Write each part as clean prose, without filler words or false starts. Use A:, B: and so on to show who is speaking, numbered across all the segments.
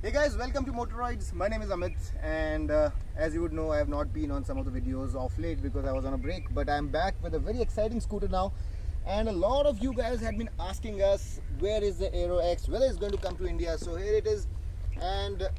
A: Hey guys, welcome to Motoroids. My name is Amit, and as you would know, I have not been on some of the videos of late because I was on a break, but I'm back with a very exciting scooter now. And a lot of you guys had been asking us where is the Aerox, whether it's going to come to India. So here it is, and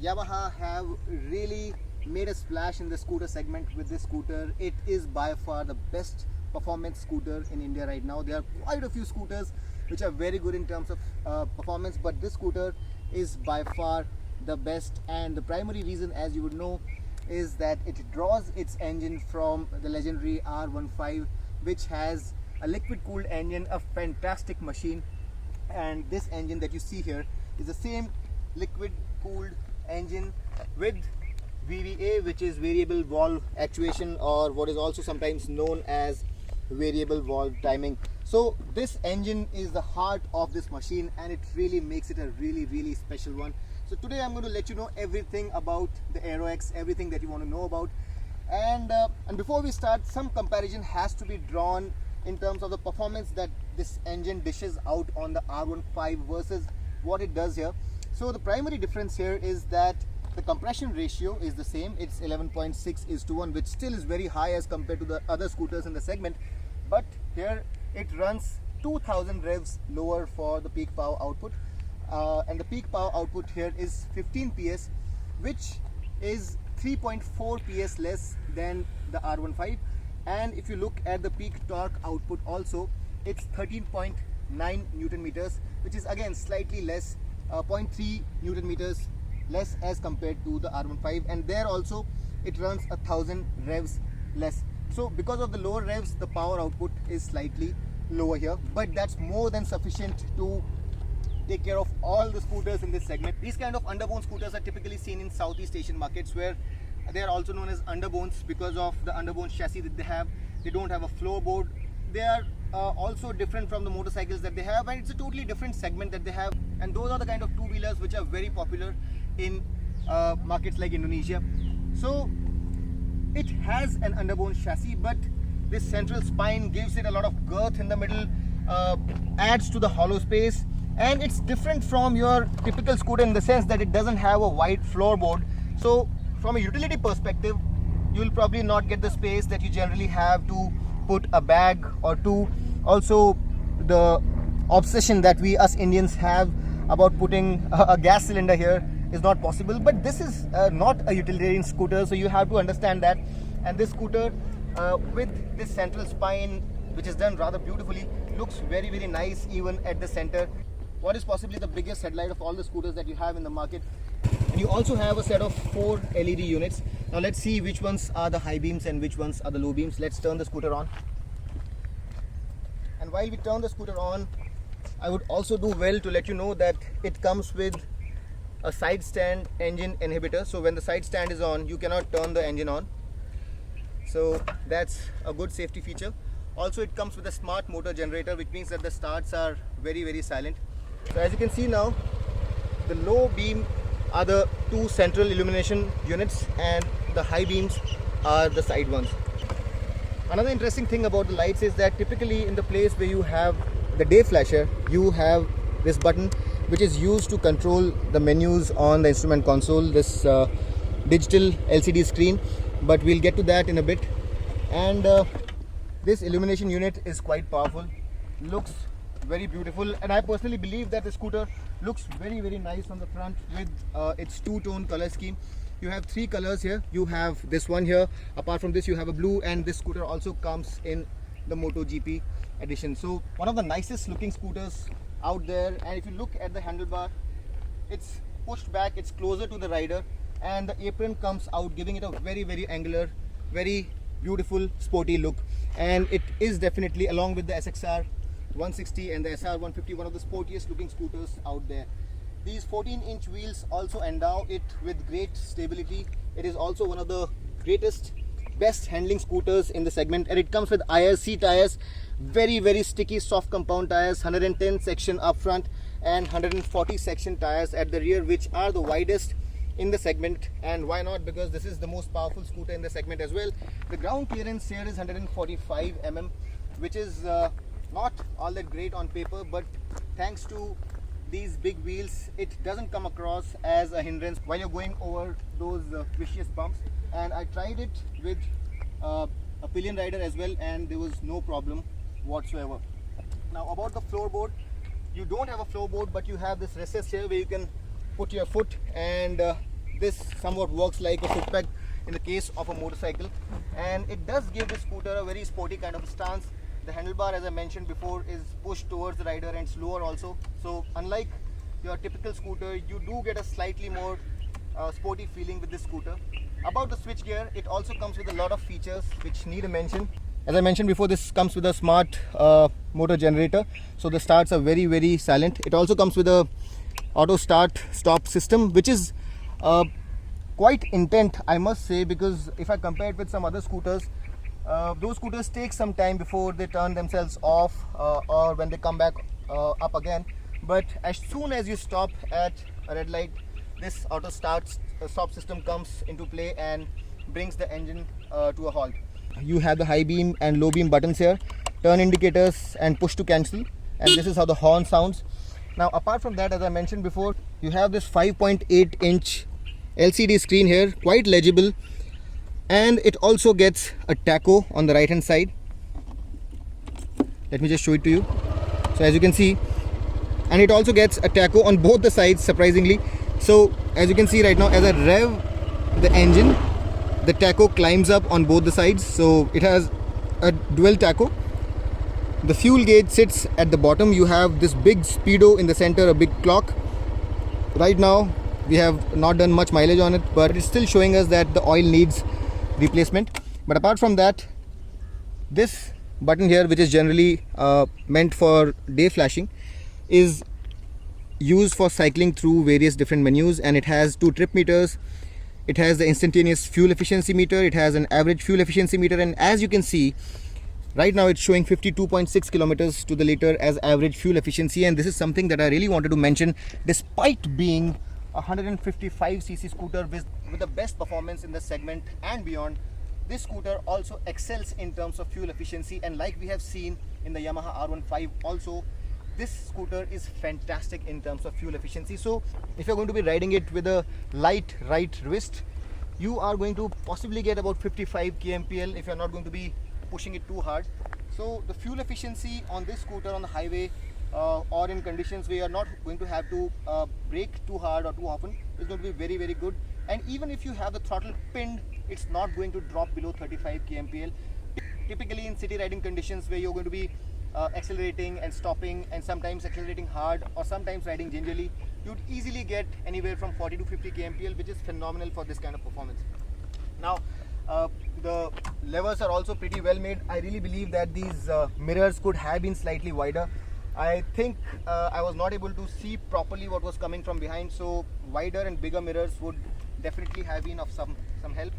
A: Yamaha have really made a splash in the scooter segment with this scooter. It is by far the best performance scooter in India right now. There are quite a few scooters which are very good in terms of performance, but this scooter is by far the best, and the primary reason, as you would know, is that it draws its engine from the legendary R15, which has a liquid cooled engine, a fantastic machine. And this engine that you see here is the same liquid cooled engine with VVA, which is Variable Valve Actuation, or what is also sometimes known as Variable Valve Timing. So this engine is the heart of this machine, and it really makes it a really special one. So today I'm going to let you know everything about the Aerox, everything that you want to know about. And before we start, some comparison has to be drawn in terms of the performance that this engine dishes out on the R15 versus what it does here. So the primary difference here is that the compression ratio is the same. It's 11.6:1, which still is very high as compared to the other scooters in the segment. But here it runs 2000 revs lower for the peak power output, and the peak power output here is 15 PS, which is 3.4 PS less than the R15. And if you look at the peak torque output also, it's 13.9 Newton meters, which is again slightly less, 0.3 Newton meters less as compared to the R15. And there also it runs 1000 revs less. So because of the lower revs, the power output is slightly lower here, but that's more than sufficient to take care of all the scooters in this segment. These kind of underbone scooters are typically seen in Southeast Asian markets, where they are also known as underbones because of the underbone chassis that they have. They don't have a floorboard. They are also different from the motorcycles that they have, and it's a totally different segment that they have. And those are the kind of two-wheelers which are very popular in markets like Indonesia. So it has an underbone chassis, but this central spine gives it a lot of girth in the middle, adds to the hollow space, and it's different from your typical scooter in the sense that it doesn't have a wide floorboard. So from a utility perspective, you'll probably not get the space that you generally have to put a bag or two. Also, the obsession that we us Indians have about putting a gas cylinder here is not possible. But this is not a utilitarian scooter, so you have to understand that. And this scooter with this central spine, which is done rather beautifully, looks very nice even at the center. What is possibly the biggest headlight of all the scooters that you have in the market. And you also have a set of 4 LED units. Now let's see which ones are the high beams and which ones are the low beams. Let's turn the scooter on. And while we turn the scooter on, I would also do well to let you know that it comes with a side stand engine inhibitor. So when the side stand is on, you cannot turn the engine on. So that's a good safety feature. Also, it comes with a smart motor generator, which means that the starts are very silent. So as you can see now, the low beam are the 2 central illumination units, and the high beams are the side ones. Another interesting thing about the lights is that typically in the place where you have the day flasher, you have this button which is used to control the menus on the instrument console, this digital LCD screen, but we'll get to that in a bit. And this illumination unit is quite powerful, looks very beautiful, and I personally believe that the scooter looks very nice on the front with its 2-tone color scheme. You have 3 colors here. You have this one here. Apart from this, you have a blue, and this scooter also comes in the MotoGP edition. So one of the nicest looking scooters out there. And if you look at the handlebar, it's pushed back, it's closer to the rider, and the apron comes out, giving it a very angular, very beautiful sporty look. And it is definitely, along with the SXR 160 and the SR 150, one of the sportiest looking scooters out there. These 14-inch wheels also endow it with great stability. It is also one of the best handling scooters in the segment, and it comes with IRC tires, very sticky soft compound tires, 110 section up front and 140 section tires at the rear, which are the widest in the segment. And why not? Because this is the most powerful scooter in the segment as well. The ground clearance here is 145 mm, which is not all that great on paper, but thanks to these big wheels, it doesn't come across as a hindrance while you're going over those vicious bumps. And I tried it with a pillion rider as well, and there was no problem whatsoever. Now about the floorboard, you don't have a floorboard, but you have this recess here where you can put your foot, and this somewhat works like a foot peg in the case of a motorcycle, and it does give the scooter a very sporty kind of stance. The handlebar, as I mentioned before, is pushed towards the rider and slower also, so unlike your typical scooter, you do get a slightly more sporty feeling with this scooter. About the switch gear, it also comes with a lot of features which need a mention. As I mentioned before, this comes with a smart motor generator, so the starts are very silent. It also comes with a auto start stop system, which is quite intent, I must say, because if I compare it with some other scooters, those scooters take some time before they turn themselves off or when they come back up again. But as soon as you stop at a red light, this auto start stop system comes into play and brings the engine to a halt. You have the high beam and low beam buttons here, turn indicators and push to cancel, and this is how the horn sounds. Now apart from that, as I mentioned before, you have this 5.8 inch LCD screen here, quite legible, and it also gets a tacho on the right hand side. Let me just show it to you. So as you can see, and it also gets a tacho on both the sides, surprisingly. So as you can see right now, as I rev the engine, the tacho climbs up on both the sides, so it has a dual tacho. The fuel gauge sits at the bottom. You have this big speedo in the center, a big clock. Right now we have not done much mileage on it, but it's still showing us that the oil needs replacement. But apart from that, this button here, which is generally meant for day flashing, is used for cycling through various different menus, and it has two trip meters. It has the instantaneous fuel efficiency meter, it has an average fuel efficiency meter, and as you can see right now it's showing 52.6 kilometers to the liter as average fuel efficiency. And this is something that I really wanted to mention. Despite being a 155cc scooter with the best performance in the segment and beyond, this scooter also excels in terms of fuel efficiency, and like we have seen in the Yamaha R15 also, this scooter is fantastic in terms of fuel efficiency. So if you're going to be riding it with a light right wrist, you are going to possibly get about 55 kmpl if you're not going to be pushing it too hard. So the fuel efficiency on this scooter on the highway or in conditions where you're not going to have to brake too hard or too often is going to be very good. And even if you have the throttle pinned, it's not going to drop below 35 kmpl. Typically in city riding conditions where you're going to be accelerating and stopping, and sometimes accelerating hard or sometimes riding gingerly, you'd easily get anywhere from 40 to 50 kmpl, which is phenomenal for this kind of performance. Now the levers are also pretty well made. I really believe that these mirrors could have been slightly wider. I think I was not able to see properly what was coming from behind, so wider and bigger mirrors would definitely have been of some help.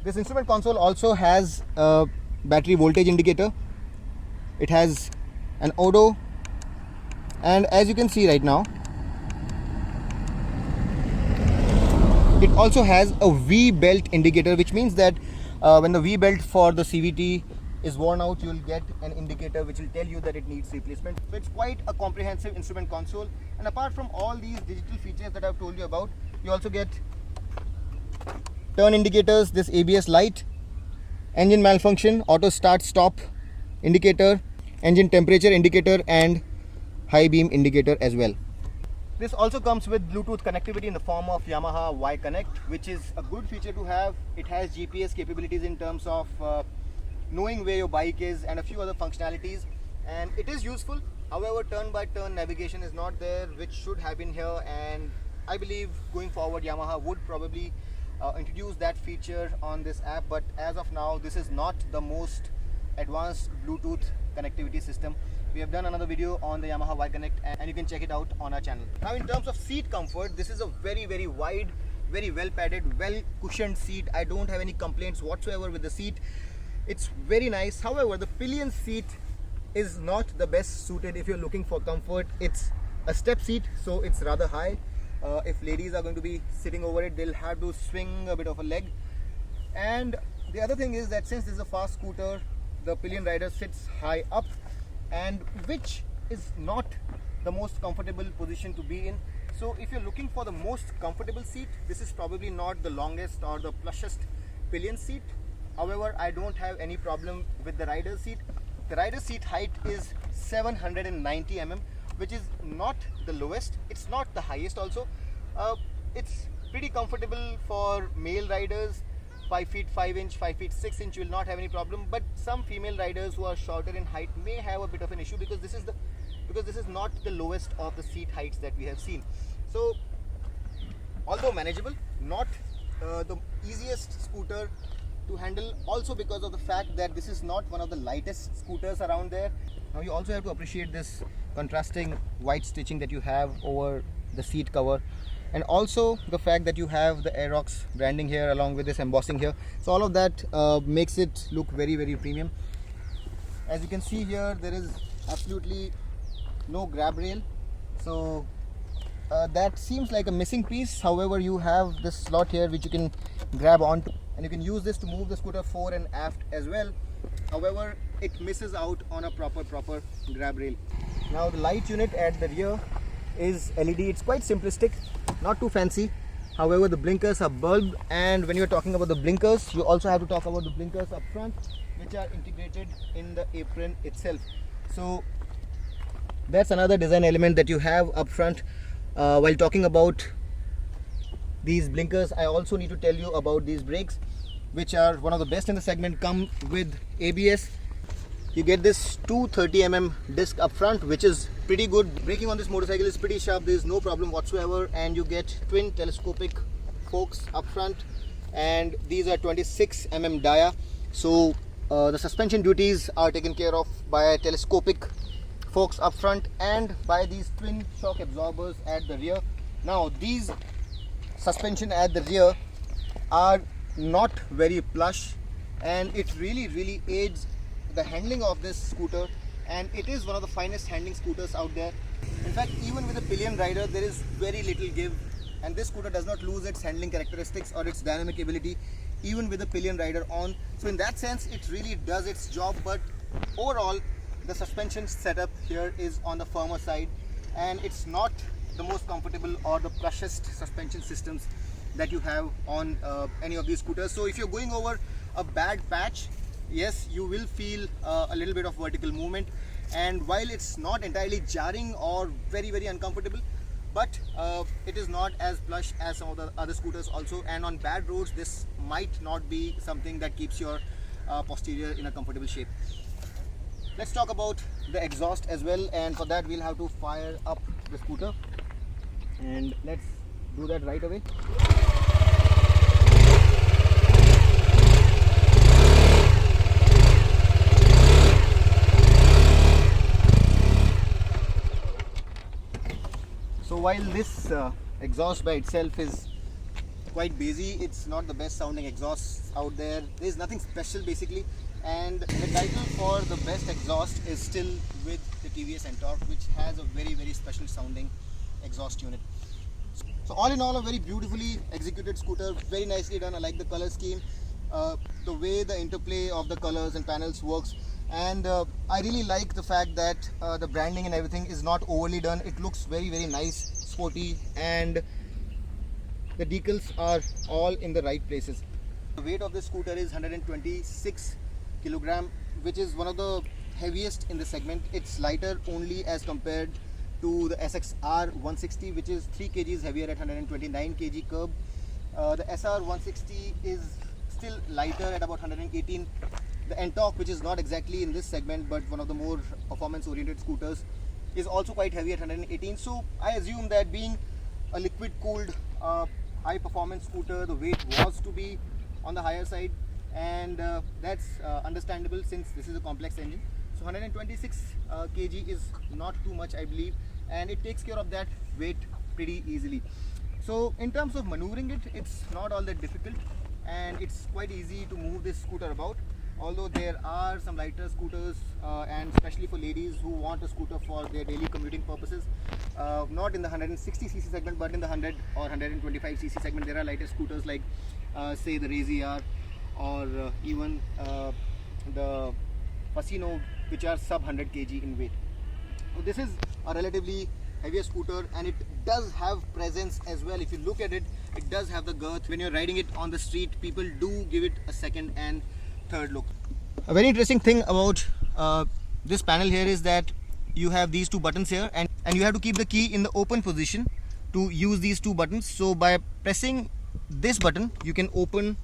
A: This instrument console also has a battery voltage indicator. It has an odo, and as you can see right now, it also has a V belt indicator, which means that when the V belt for the CVT is worn out, you will get an indicator which will tell you that it needs replacement. So it's quite a comprehensive instrument console, and apart from all these digital features that I've told you about, you also get turn indicators, this ABS light, engine malfunction, auto start stop indicator, engine temperature indicator, and high beam indicator as well. This also comes with Bluetooth connectivity in the form of Yamaha Y Connect, which is a good feature to have. It has GPS capabilities in terms of knowing where your bike is and a few other functionalities, and it is useful. However, turn by turn navigation is not there, which should have been here, and I believe going forward Yamaha would probably introduce that feature on this app, but as of now this is not the most advanced Bluetooth connectivity system. We have done another video on the Yamaha Y Connect, and you can check it out on our channel. Now in terms of seat comfort, this is a very wide, very well padded, well cushioned seat. I don't have any complaints whatsoever with the seat. It's very nice. However, the pillion seat is not the best suited if you're looking for comfort. It's a step seat, so it's rather high. If ladies are going to be sitting over it, they'll have to swing a bit of a leg. And the other thing is that since this is a fast scooter, the pillion rider sits high up, and which is not the most comfortable position to be in. So if you're looking for the most comfortable seat, this is probably not the longest or the plushest pillion seat. However, I don't have any problem with the rider's seat. The rider's seat height is 790 mm, which is not the lowest, it's not the highest also. It's pretty comfortable for male riders. 5 feet 5 inch, 5 feet 6 inch, you will not have any problem. But some female riders who are shorter in height may have a bit of an issue, because this is not the lowest of the seat heights that we have seen. So although manageable, not the easiest scooter to handle, also because of the fact that this is not one of the lightest scooters around there. Now you also have to appreciate this contrasting white stitching that you have over the seat cover, and also the fact that you have the Aerox branding here along with this embossing here. So all of that makes it look very, very premium. As you can see here, there is absolutely no grab rail, so that seems like a missing piece. However, you have this slot here which you can grab onto, and you can use this to move the scooter fore and aft as well. However, it misses out on a proper grab rail. Now the light unit at the rear is LED. It's quite simplistic, not too fancy. However, the blinkers are bulb, and when you're talking about the blinkers, you also have to talk about the blinkers up front, which are integrated in the apron itself. So that's another design element that you have up front. While talking about these blinkers, I also need to tell you about these brakes, which are one of the best in the segment. Come with ABS. You get this 230 mm disc up front, which is pretty good. Braking on this motorcycle is pretty sharp, there is no problem whatsoever, and you get twin telescopic forks up front, and these are 26 mm dia. So the suspension duties are taken care of by telescopic forks up front and by these twin shock absorbers at the rear. Now these suspension at the rear are not very plush, and it really aids the handling of this scooter, and it is one of the finest handling scooters out there. In fact, even with a pillion rider, there is very little give, and this scooter does not lose its handling characteristics or its dynamic ability even with a pillion rider on. So in that sense, it really does its job. But overall, the suspension setup here is on the firmer side, and it's not the most comfortable or the plushest suspension systems that you have on any of these scooters. So if you're going over a bad patch, yes, you will feel a little bit of vertical movement, and while it's not entirely jarring or very uncomfortable, but it is not as plush as some of the other scooters also, and on bad roads this might not be something that keeps your posterior in a comfortable shape. Let's talk about the exhaust as well, and for that we'll have to fire up the scooter, and let's do that right away. So while this exhaust by itself is quite bassy, it's not the best sounding exhaust out there. There's nothing special basically, and the title for the best exhaust is still with the TVS Ntorq, which has a very special sounding exhaust unit. So all in all, a very beautifully executed scooter, very nicely done. I like the color scheme, the way the interplay of the colors and panels works, and I really like the fact that the branding and everything is not overly done. It looks very nice, sporty, and the decals are all in the right places. The weight of this scooter is 126 kilogram, which is one of the heaviest in the segment. It's lighter only as compared to the SXR 160, which is 3 kgs heavier at 129 kg curb. The SR 160 is still lighter at about 118. The Ntorq, which is not exactly in this segment but one of the more performance oriented scooters, is also quite heavy at 118. So I assume that being a liquid cooled high performance scooter, the weight was to be on the higher side, and that's understandable since this is a complex engine. So 126 kg is not too much, I believe, and it takes care of that weight pretty easily. So in terms of maneuvering it, it's not all that difficult, and it's quite easy to move this scooter about. Although there are some lighter scooters, and especially for ladies who want a scooter for their daily commuting purposes, not in the 160cc segment but in the 100 or 125cc segment, there are lighter scooters like say the Razy R or even the Fasino, which are sub 100 kg in weight. So this is a relatively heavier scooter, and it does have presence as well. If you look at it, it does have the girth. When you're riding it on the street, people do give it a second and third look. A very interesting thing about this panel here is that you have these two buttons here, and you have to keep the key in the open position to use these two buttons. So by pressing this button, you can open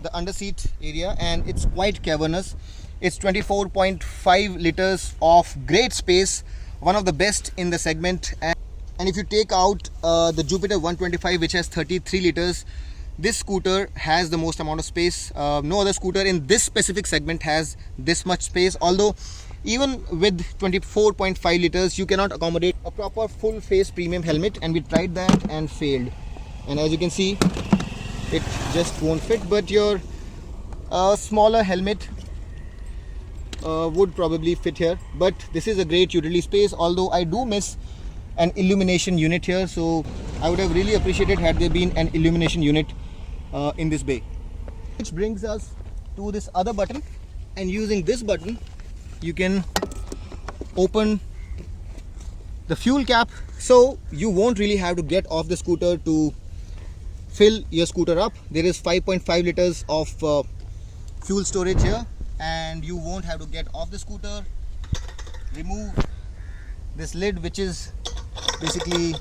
A: the underseat area, and it's quite cavernous. It's 24.5 liters of great space, one of the best in the segment. And if you take out the Jupiter 125, which has 33 liters, this scooter has the most amount of space. No other scooter in this specific segment has this much space, although even with 24.5 liters you cannot accommodate a proper full face premium helmet, and we tried that and failed. And as you can see, it just won't fit, but your smaller helmet would probably fit here. But this is a great utility space, although I do miss an illumination unit here, so I would have really appreciated had there been an illumination unit in this bay. Which brings us to this other button, and using this button you can open the fuel cap, so you won't really have to get off the scooter to fill your scooter up. There is 5.5 liters of fuel storage here, and you won't have to get off the scooter, remove this lid, which is basically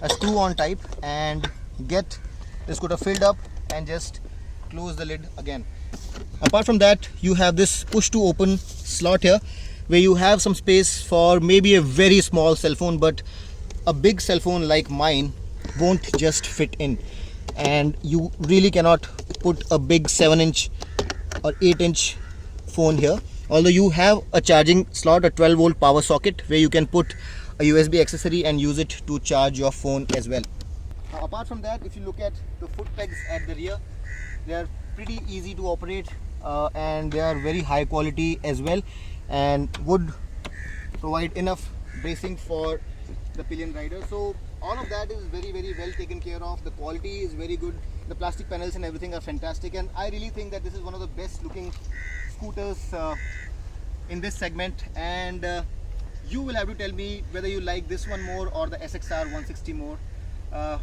A: a screw-on type, and get the scooter filled up and just close the lid again. Apart from that, you have this push to open slot here, where you have some space for maybe a very small cell phone, but a big cell phone like mine won't just fit in, and you really cannot put a big 7-inch or 8-inch phone here. Although you have a charging slot, a 12-volt power socket, where you can put a USB accessory and use it to charge your phone as well. Now, apart from that, if you look at the foot pegs at the rear, they are pretty easy to operate, and they are very high quality as well, and would provide enough bracing for the pillion rider. So all of that is very well taken care of. The quality is very good, the plastic panels and everything are fantastic, and I really think that this is one of the best looking scooters in this segment. And you will have to tell me whether you like this one more or the SXR 160 more.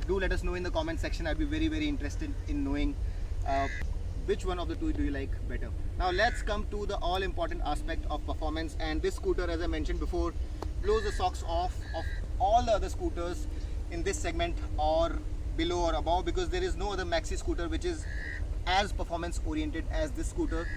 A: Do let us know in the comment section. I'd be very interested in knowing which one of the two do you like better. Now let's come to the all important aspect of performance, and this scooter, as I mentioned before, blows the socks off of all the other scooters in this segment or below or above, because there is no other maxi scooter which is as performance oriented as this scooter.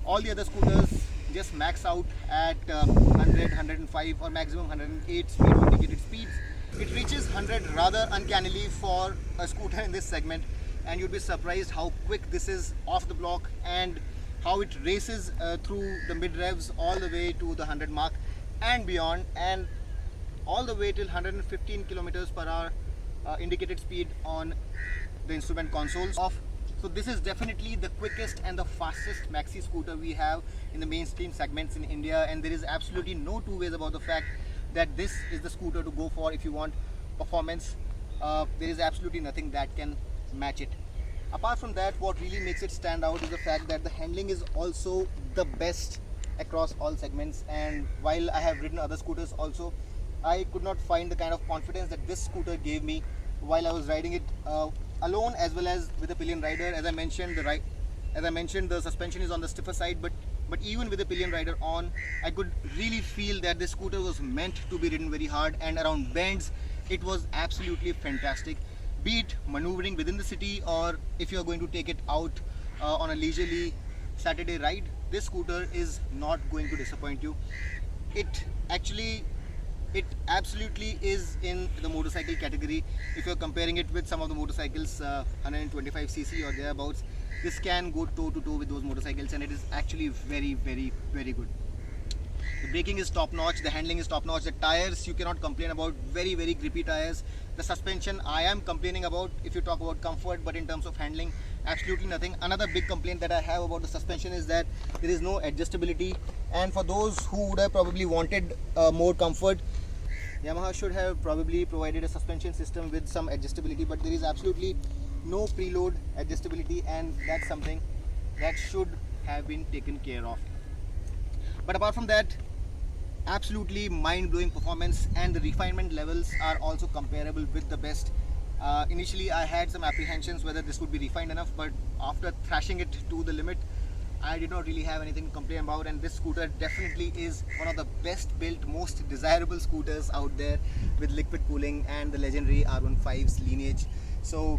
A: All the other scooters just max out at 100, 105 or maximum 108 speed indicated speeds. It reaches 100 rather uncannily for a scooter in this segment, and you'd be surprised how quick this is off the block and how it races through the mid revs all the way to the 100 mark and beyond, and all the way till 115 kilometers per hour indicated speed on the instrument consoles. So this is definitely the quickest and the fastest maxi scooter we have in the mainstream segments in India, and there is absolutely no two ways about the fact that this is the scooter to go for if you want performance. There is absolutely nothing that can match it. Apart from that, what really makes it stand out is the fact that the handling is also the best across all segments. And while I have ridden other scooters also, I could not find the kind of confidence that this scooter gave me while I was riding it alone as well as with a pillion rider. As I mentioned, the suspension is on the stiffer side, but even with the pillion rider on, I could really feel that this scooter was meant to be ridden very hard, and around bends it was absolutely fantastic. Be it maneuvering within the city, or if you are going to take it out on a leisurely Saturday ride, this scooter is not going to disappoint you. It absolutely is in the motorcycle category. If you're comparing it with some of the motorcycles 125cc or thereabouts, this can go toe to toe with those motorcycles, and it is actually very good. The braking is top notch, the handling is top notch, the tires you cannot complain about, very grippy tires. The suspension I am complaining about if you talk about comfort, but in terms of handling, absolutely nothing. Another big complaint that I have about the suspension is that there is no adjustability, and for those who would have probably wanted more comfort, Yamaha should have probably provided a suspension system with some adjustability, but there is absolutely no preload adjustability, and that's something that should have been taken care of. But apart from that, absolutely mind-blowing performance, and the refinement levels are also comparable with the best. Initially I had some apprehensions whether this would be refined enough, but after thrashing it to the limit, I did not really have anything to complain about, and this scooter definitely is one of the best built, most desirable scooters out there, with liquid cooling and the legendary R15's lineage. So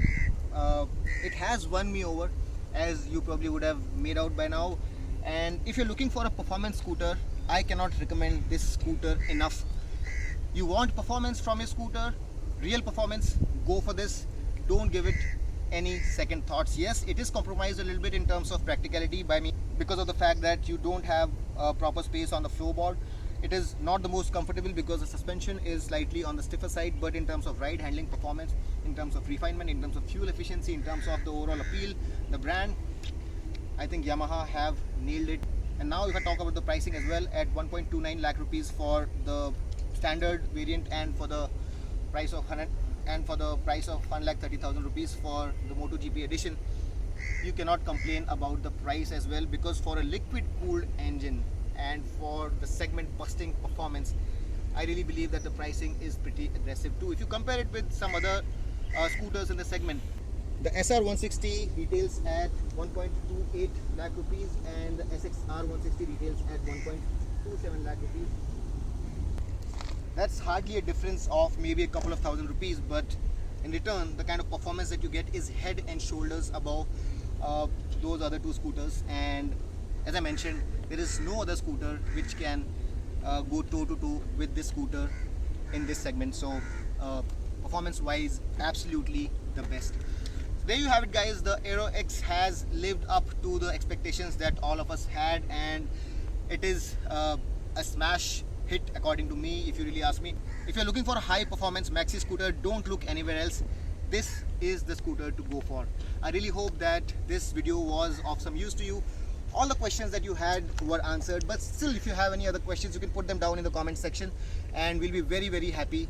A: it has won me over, as you probably would have made out by now. And if you're looking for a performance scooter, I cannot recommend this scooter enough. You want performance from your scooter, real performance, go for this. Don't give it any second thoughts. Yes, it is compromised a little bit in terms of practicality by me because of the fact that you don't have proper space on the floorboard. It is not the most comfortable because the suspension is slightly on the stiffer side, but in terms of ride handling performance, in terms of refinement, in terms of fuel efficiency, in terms of the overall appeal, the brand, I think Yamaha have nailed it. And now if I talk about the pricing as well, at 1.29 lakh rupees for the standard variant, and for the price of 1,30,000 rupees for the MotoGP edition, you cannot complain about the price as well, because for a liquid cooled engine and for the segment busting performance, I really believe that the pricing is pretty aggressive too. If you compare it with some other scooters in the segment, the SR160 retails at 1.28 lakh rupees and the SXR160 retails at 1.27 lakh rupees. That's hardly a difference of maybe a couple of thousand rupees, but in return the kind of performance that you get is head and shoulders above those other two scooters. And as I mentioned, there is no other scooter which can go toe to toe with this scooter in this segment. So performance wise, absolutely the best. So there you have it guys, the Aerox has lived up to the expectations that all of us had, and it is a smash hit according to me, if you really ask me. If you're looking for a high performance maxi scooter, don't look anywhere else. This is the scooter to go for. I really hope that this video was of some use to you. All the questions that you had were answered, but still, if you have any other questions, you can put them down in the comment section, and we'll be very happy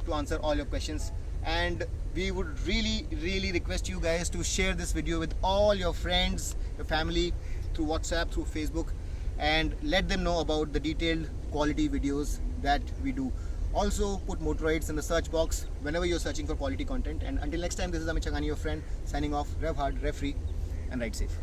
A: to answer all your questions. And we would really request you guys to share this video with all your friends, your family, through WhatsApp, through Facebook, and let them know about the detailed quality videos that we do. Also put Motoroids in the search box whenever you're searching for quality content. And until next time, this is Amit Changani, your friend, signing off. Rev hard, rev free, and ride safe.